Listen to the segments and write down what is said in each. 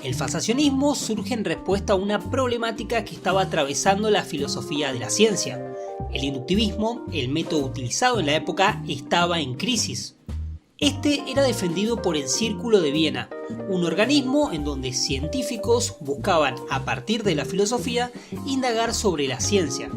El falsacionismo surge en respuesta a una problemática que estaba atravesando la filosofía de la ciencia. El inductivismo, el método utilizado en la época, estaba en crisis. Este era defendido por el Círculo de Viena, un organismo en donde científicos buscaban, a partir de la filosofía, indagar sobre la ciencia.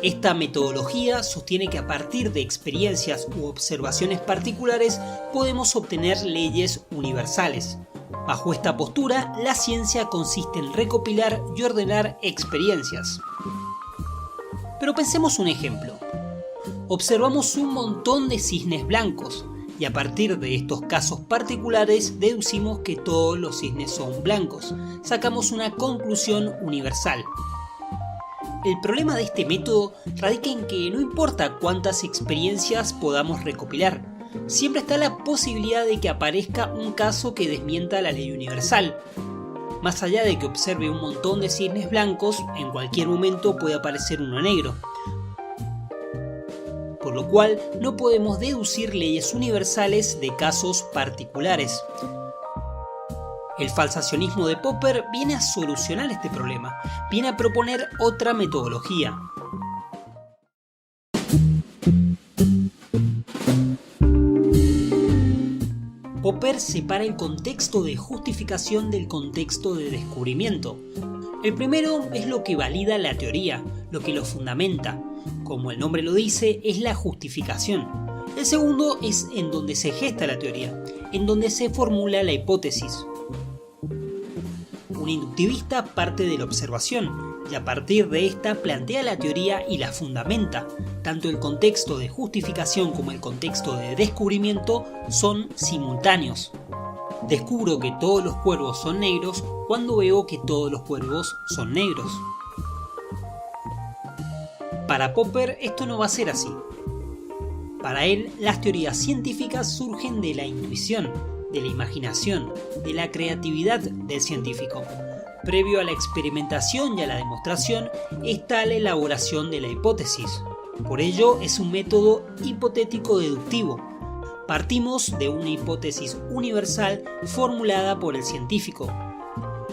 Esta metodología sostiene que a partir de experiencias u observaciones particulares podemos obtener leyes universales. Bajo esta postura, la ciencia consiste en recopilar y ordenar experiencias. Pero pensemos un ejemplo. Observamos un montón de cisnes blancos y a partir de estos casos particulares deducimos que todos los cisnes son blancos. Sacamos una conclusión universal. El problema de este método radica en que no importa cuántas experiencias podamos recopilar, siempre está la posibilidad de que aparezca un caso que desmienta la ley universal. Más allá de que observe un montón de cisnes blancos, en cualquier momento puede aparecer uno negro. Por lo cual no podemos deducir leyes universales de casos particulares. El falsacionismo de Popper viene a solucionar este problema, viene a proponer otra metodología. Popper separa el contexto de justificación del contexto de descubrimiento. El primero es lo que valida la teoría, lo que lo fundamenta. Como el nombre lo dice, es la justificación. El segundo es en donde se gesta la teoría, en donde se formula la hipótesis. Un inductivista parte de la observación y a partir de esta plantea la teoría y la fundamenta. Tanto el contexto de justificación como el contexto de descubrimiento son simultáneos. Descubro que todos los cuervos son negros cuando veo que todos los cuervos son negros. Para Popper esto no va a ser así. Para él, las teorías científicas surgen de la intuición, de la imaginación, de la creatividad del científico. Previo a la experimentación y a la demostración está la elaboración de la hipótesis. Por ello es un método hipotético deductivo. Partimos de una hipótesis universal formulada por el científico.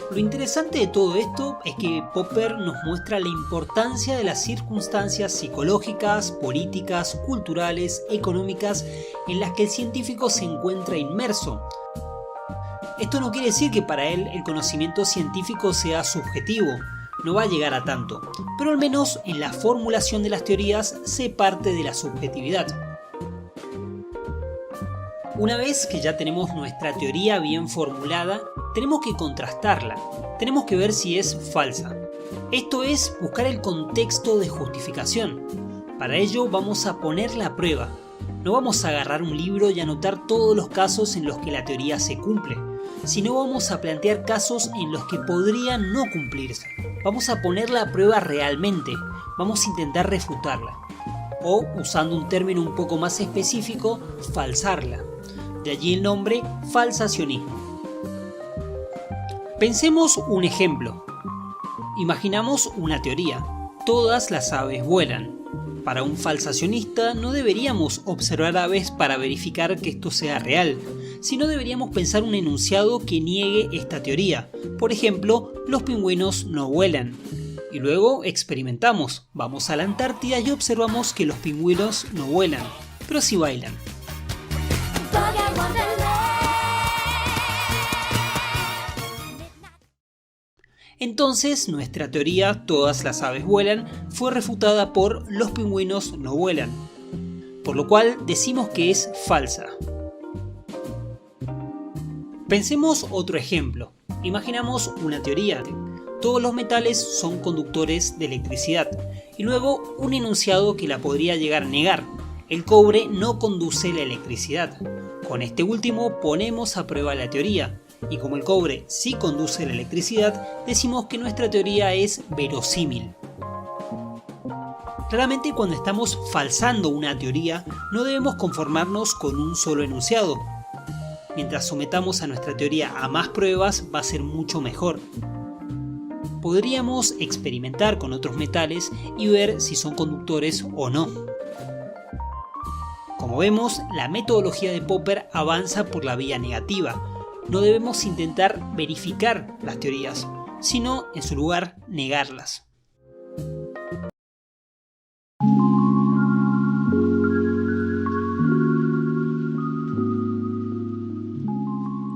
Lo interesante de todo esto es que Popper nos muestra la importancia de las circunstancias psicológicas, políticas, culturales, económicas en las que el científico se encuentra inmerso. Esto no quiere decir que para él el conocimiento científico sea subjetivo, no va a llegar a tanto, pero al menos en la formulación de las teorías se parte de la subjetividad. Una vez que ya tenemos nuestra teoría bien formulada, tenemos que contrastarla, tenemos que ver si es falsa. Esto es buscar el contexto de justificación. Para ello vamos a ponerla a prueba. No vamos a agarrar un libro y anotar todos los casos en los que la teoría se cumple, sino vamos a plantear casos en los que podrían no cumplirse. Vamos a ponerla a prueba realmente, vamos a intentar refutarla. O, usando un término un poco más específico, falsarla. De allí el nombre falsacionismo. Pensemos un ejemplo. Imaginamos una teoría. Todas las aves vuelan. Para un falsacionista no deberíamos observar aves para verificar que esto sea real, sino deberíamos pensar un enunciado que niegue esta teoría. Por ejemplo, los pingüinos no vuelan. Y luego experimentamos. Vamos a la Antártida y observamos que los pingüinos no vuelan, pero sí bailan. Entonces nuestra teoría, todas las aves vuelan, fue refutada por los pingüinos no vuelan, por lo cual decimos que es falsa. Pensemos otro ejemplo. Imaginamos una teoría. Todos los metales son conductores de electricidad y luego un enunciado que la podría llegar a negar. El cobre no conduce la electricidad. Con este último ponemos a prueba la teoría. Y como el cobre sí conduce la electricidad, decimos que nuestra teoría es verosímil. Claramente cuando estamos falsando una teoría, no debemos conformarnos con un solo enunciado. Mientras sometamos a nuestra teoría a más pruebas, va a ser mucho mejor. Podríamos experimentar con otros metales y ver si son conductores o no. Como vemos, la metodología de Popper avanza por la vía negativa. no debemos intentar verificar las teorías, sino en su lugar negarlas.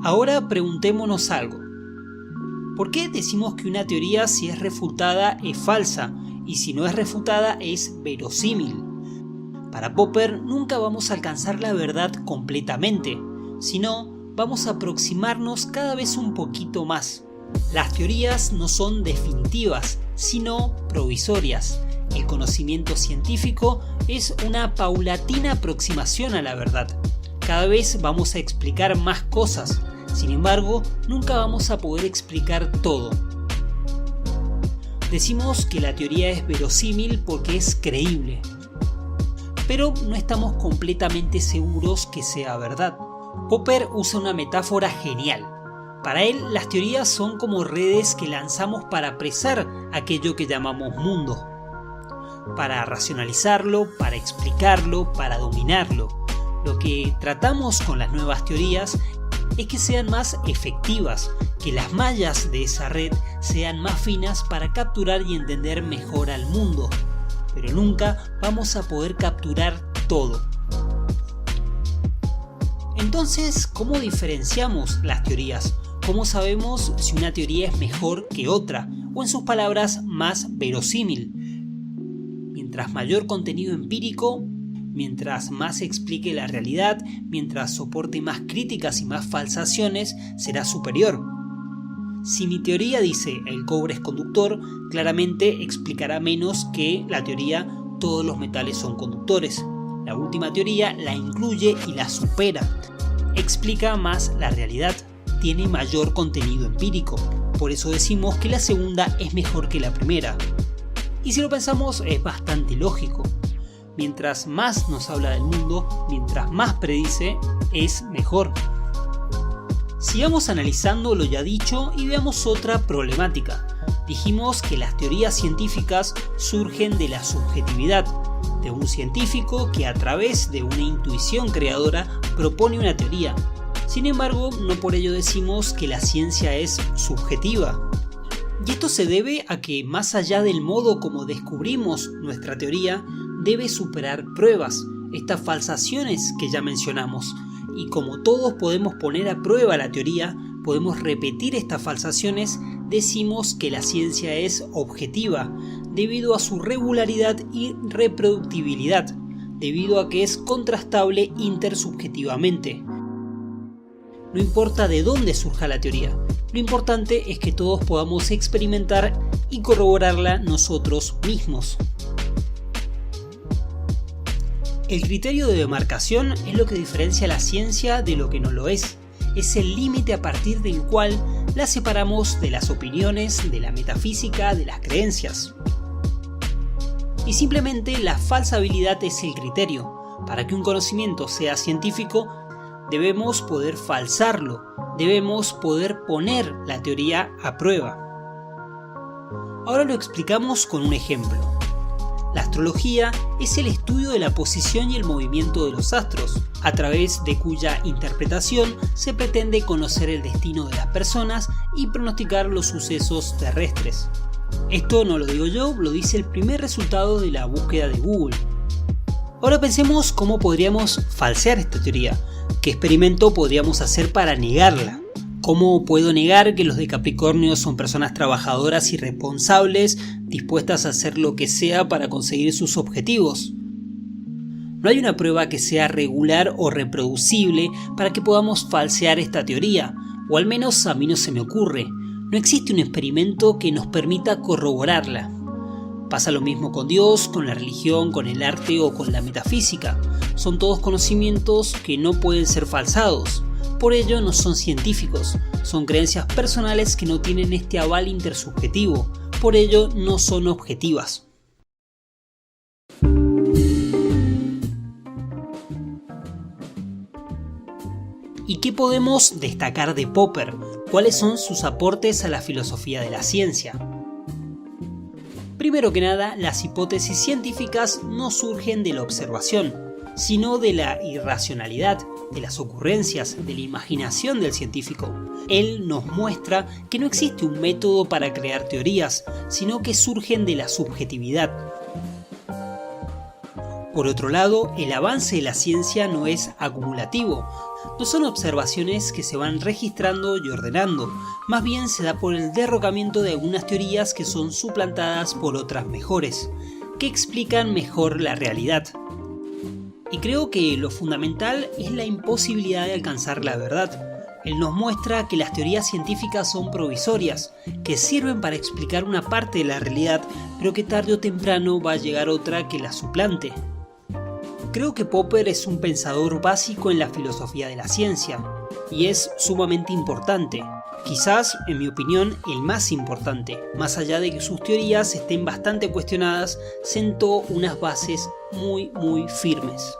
Ahora preguntémonos algo. ¿Por qué decimos que una teoría, si es refutada, es falsa y si no es refutada es verosímil? Para Popper nunca vamos a alcanzar la verdad completamente, sino vamos a aproximarnos cada vez un poquito más. Las teorías no son definitivas, sino provisorias. El conocimiento científico es una paulatina aproximación a la verdad. Cada vez vamos a explicar más cosas. Sin embargo, nunca vamos a poder explicar todo. Decimos que la teoría es verosímil porque es creíble, pero no estamos completamente seguros que sea verdad. Popper usa una metáfora genial. Para él, las teorías son como redes que lanzamos para apresar aquello que llamamos mundo, para racionalizarlo, para explicarlo, para dominarlo. Lo que tratamos con las nuevas teorías es que sean más efectivas, que las mallas de esa red sean más finas para capturar y entender mejor al mundo, pero nunca vamos a poder capturar todo. Entonces, ¿cómo diferenciamos las teorías? ¿Cómo sabemos si una teoría es mejor que otra? O en sus palabras, más verosímil. Mientras mayor contenido empírico, mientras más explique la realidad, mientras soporte más críticas y más falsaciones, será superior. Si mi teoría dice el cobre es conductor, claramente explicará menos que la teoría todos los metales son conductores. La última teoría la incluye y la supera. Explica más la realidad, tiene mayor contenido empírico. Por eso decimos que la segunda es mejor que la primera. Y si lo pensamos, es bastante lógico. Mientras más nos habla del mundo, mientras más predice, es mejor. Sigamos analizando lo ya dicho y veamos otra problemática. Dijimos que las teorías científicas surgen de la subjetividad, de un científico que a través de una intuición creadora propone una teoría. Sin embargo, no por ello decimos que la ciencia es subjetiva. Y esto se debe a que, más allá del modo como descubrimos nuestra teoría, debe superar pruebas, estas falsaciones que ya mencionamos. Y como todos podemos poner a prueba la teoría, podemos repetir estas falsaciones, decimos que la ciencia es objetiva, debido a su regularidad y reproductibilidad, debido a que es contrastable intersubjetivamente. No importa de dónde surja la teoría, lo importante es que todos podamos experimentar y corroborarla nosotros mismos. El criterio de demarcación es lo que diferencia la ciencia de lo que no lo es. Es el límite a partir del cual la separamos de las opiniones, de la metafísica, de las creencias. Y simplemente la falsabilidad es el criterio. Para que un conocimiento sea científico, debemos poder falsarlo, debemos poder poner la teoría a prueba. Ahora lo explicamos con un ejemplo. La astrología es el estudio de la posición y el movimiento de los astros, a través de cuya interpretación se pretende conocer el destino de las personas y pronosticar los sucesos terrestres. Esto no lo digo yo, lo dice el primer resultado de la búsqueda de Google. Ahora pensemos cómo podríamos falsear esta teoría, qué experimento podríamos hacer para negarla. ¿Cómo puedo negar que los de Capricornio son personas trabajadoras y responsables, dispuestas a hacer lo que sea para conseguir sus objetivos? No hay una prueba que sea regular o reproducible para que podamos falsear esta teoría, o al menos a mí no se me ocurre. No existe un experimento que nos permita corroborarla. Pasa lo mismo con Dios, con la religión, con el arte o con la metafísica. Son todos conocimientos que no pueden ser falsados. Por ello no son científicos, son creencias personales que no tienen este aval intersubjetivo, por ello no son objetivas. ¿Y qué podemos destacar de Popper? ¿Cuáles son sus aportes a la filosofía de la ciencia? Primero que nada, las hipótesis científicas no surgen de la observación. sino de la irracionalidad, de las ocurrencias, de la imaginación del científico. Él nos muestra que no existe un método para crear teorías, sino que surgen de la subjetividad. Por otro lado, el avance de la ciencia no es acumulativo, no son observaciones que se van registrando y ordenando, más bien se da por el derrocamiento de algunas teorías que son suplantadas por otras mejores, que explican mejor la realidad. Y creo que lo fundamental es la imposibilidad de alcanzar la verdad. Él nos muestra que las teorías científicas son provisorias, que sirven para explicar una parte de la realidad, pero que tarde o temprano va a llegar otra que la suplante. Creo que Popper es un pensador básico en la filosofía de la ciencia, y es sumamente importante. Quizás, en mi opinión, el más importante. Más allá de que sus teorías estén bastante cuestionadas, sentó unas bases muy firmes.